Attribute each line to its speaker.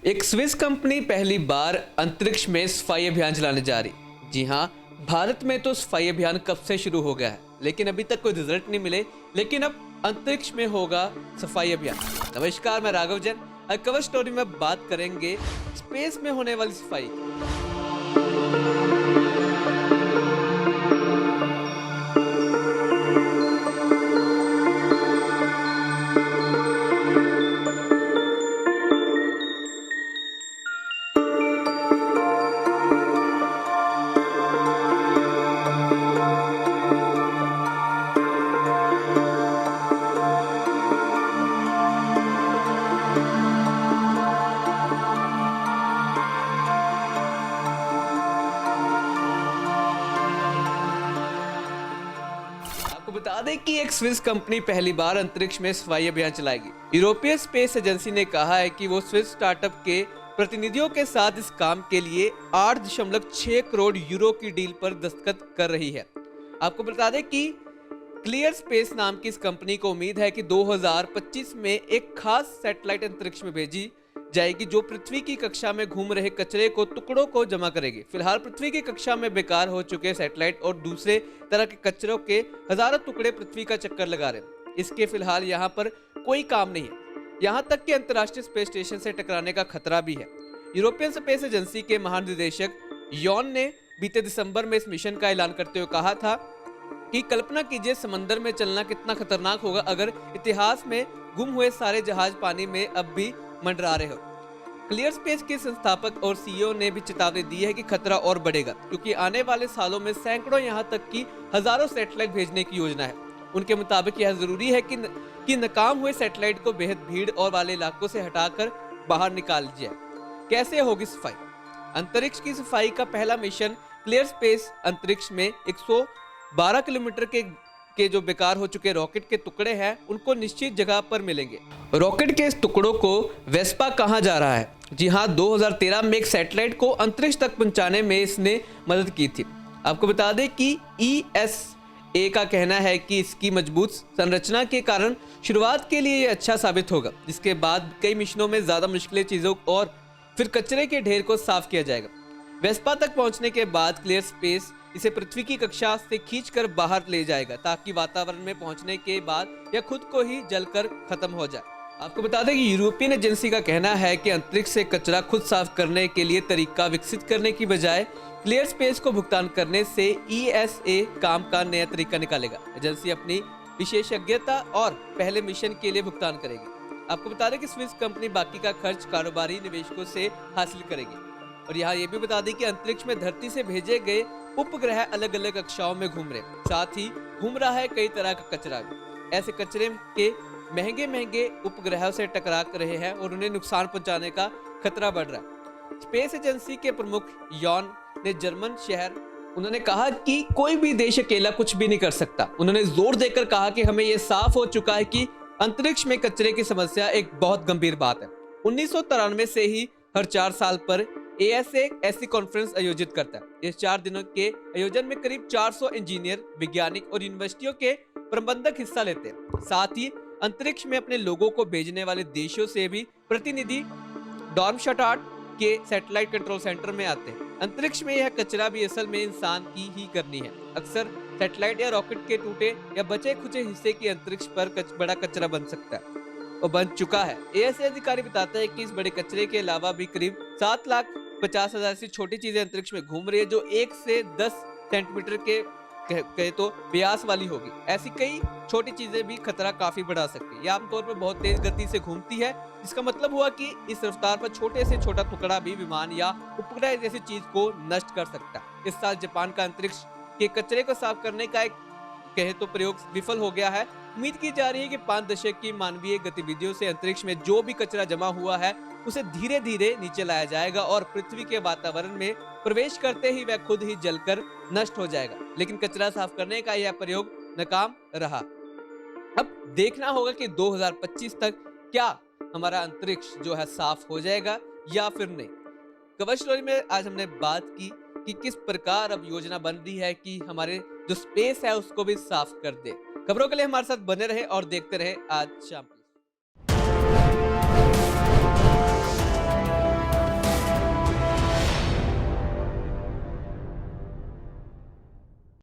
Speaker 1: एक Swiss company पहली बार अंतरिक्ष में सफाई अभियान चलाने जा रही। जी हाँ, भारत में तो सफाई अभियान कब से शुरू हो गया है, लेकिन अभी तक कोई रिजल्ट नहीं मिले। लेकिन अब अंतरिक्ष में होगा सफाई अभियान। नमस्कार, मैं राघव जैन। कवर स्टोरी में बात करेंगे स्पेस में होने वाली सफाई। बता दें कि एक स्विस कंपनी पहली बार अंतरिक्ष में सफाई अभियान चलाएगी। यूरोपीय स्पेस एजेंसी ने कहा है कि वो स्विस स्टार्टअप के प्रतिनिधियों के साथ इस काम के लिए 8.6 करोड़ यूरो की डील पर दस्तखत कर रही है। आपको बता दें कि क्लियर स्पेस नाम की इस कंपनी को उम्मीद है कि 2025 में एक खास सैटेलाइट अंतरिक्ष में भेजी जाएगी जो पृथ्वी की कक्षा में घूम रहे कचरे को टुकड़ों को जमा करेगी। फिलहाल पृथ्वी की कक्षा में बेकार हो चुके सैटेलाइट और दूसरे तरह के कचरों के हजारों टुकड़े पृथ्वी का चक्कर लगा रहे हैं। इसके फिलहाल यहाँ पर कोई काम नहीं है, यहाँ तक कि अंतर्राष्ट्रीय स्पेस स्टेशन से टकराने का खतरा भी है। यूरोपियन स्पेस एजेंसी के महानिदेशक यॉन ने बीते दिसंबर में इस मिशन का ऐलान करते हुए कहा था कि कल्पना कीजिए समंदर में चलना कितना खतरनाक होगा अगर इतिहास में गुम हुए सारे जहाज पानी में अब भी मंडरा रहे हो। क्लियर स्पेस के संस्थापक और सीईओ ने भी चेतावनी दी है कि खतरा और बढ़ेगा, क्योंकि आने वाले सालों में सैकड़ों यहां तक कि हजारों सैटेलाइट भेजने की योजना है। उनके मुताबिक यह जरूरी है कि नाकाम हुए सैटेलाइट को बेहद भीड़ और वाले इलाकों से हटाकर बाहर निकाल जाए। कैसे होगी सफाई? अंतरिक्ष की सफाई का पहला मिशन क्लियर स्पेस अंतरिक्ष में 112 किलोमीटर के जो बेकार हो चुके रॉकेट के टुकड़े हैं उनको निश्चित जगह पर मिलेंगे। रॉकेट के इस टुकड़ों को वेस्पा कहा जा रहा है। जी हाँ, 2013 में एक सैटेलाइट को अंतरिक्ष तक पहुंचाने में इसने मदद की थी। आपको बता दें कि ESA का कहना है कि इसकी मजबूत संरचना के कारण शुरुआत के लिए ये अच्छा साबित होगा, जिसके बाद कई मिशनों में ज्यादा मुश्किल चीजों और फिर कचरे के ढेर को साफ किया जाएगा। वेस्पा तक पहुंचने के बाद क्लियर स्पेस इसे पृथ्वी की कक्षा से खींचकर बाहर ले जाएगा, ताकि वातावरण में पहुंचने के बाद यह खुद को ही जलकर खत्म हो जाए। आपको बता दें कि यूरोपियन एजेंसी का कहना है कि अंतरिक्ष से कचरा खुद साफ करने के लिए तरीका विकसित करने की बजाय क्लियर स्पेस को भुगतान करने से ESA काम का नया तरीका निकालेगा। एजेंसी अपनी विशेषज्ञता और पहले मिशन के लिए भुगतान करेगी। आपको बता दें कि स्विस कंपनी बाकी का खर्च कारोबारी निवेशकों से हासिल करेगी। और यहाँ ये भी बता दें कि अंतरिक्ष में धरती से भेजे गए उपग्रह अलग अलग कक्षाओं में घूम रहे, साथ ही घूम रहा है कई तरह का कचरा भी। ऐसे कचरे के महंगे उपग्रहों से टकरा रहे हैं और उन्हें नुकसान पहुंचाने का खतरा बढ़ रहा है। स्पेस एजेंसी के प्रमुख यॉन ने जर्मन शहर उन्होंने कहा कि कोई भी देश अकेला कुछ भी नहीं कर सकता। उन्होंने जोर देकर कहा कि हमें यह साफ हो चुका है कि अंतरिक्ष में कचरे की समस्या एक बहुत गंभीर बात है। 1993 से ही हर 4 साल पर ESA ऐसी कॉन्फ्रेंस आयोजित करता है। इस 4 दिनों के आयोजन में करीब 400 इंजीनियर, वैज्ञानिक और यूनिवर्सिटियों के प्रबंधक हिस्सा लेते हैं। साथ ही अंतरिक्ष में अपने लोगों को भेजने वाले देशों से भी प्रतिनिधि डॉर्मस्टाट के सैटेलाइट कंट्रोल सेंटर में आते हैं। अंतरिक्ष में यह कचरा भी असल में इंसान की ही करनी है। अक्सर सैटेलाइट या रॉकेट के टूटे या बचे खुचे हिस्से की अंतरिक्ष पर बड़ा कचरा बन सकता है और बन चुका है। ESA अधिकारी बताते हैं कि इस बड़े कचरे के अलावा भी करीब 7,50,000 से छोटी चीजें अंतरिक्ष में घूम रही है, जो 1 से 10 सेंटीमीटर के कहे तो व्यास वाली होगी। ऐसी कई छोटी चीजें भी खतरा काफी बढ़ा सकती है। यह आमतौर पर बहुत तेज गति से घूमती है, जिसका मतलब हुआ कि इस रफ्तार पर छोटे से छोटा टुकड़ा भी विमान या उपग्रह जैसी चीज को नष्ट कर सकता है। इस साल जापान का अंतरिक्ष के कचरे को साफ करने का एक कहे तो प्रयोग विफल हो गया है। उम्मीद की जा रही है कि 5 दशक की मानवीय गतिविधियों से अंतरिक्ष में जो भी कचरा जमा हुआ है उसे धीरे धीरे नीचे लाया जाएगा और पृथ्वी के वातावरण में प्रवेश करते ही वह खुद ही जलकर नष्ट हो जाएगा। लेकिन कचरा साफ करने का यह प्रयोग नाकाम रहा। अब देखना होगा कि 2025 तक क्या हमारा अंतरिक्ष जो है साफ हो जाएगा या फिर नहीं। कवर स्टोरी में आज हमने बात की कि किस प्रकार अब योजना बन रही है कि हमारे जो स्पेस है उसको भी साफ कर दे। खबरों के लिए हमारे साथ बने रहे और देखते रहे आज शाम।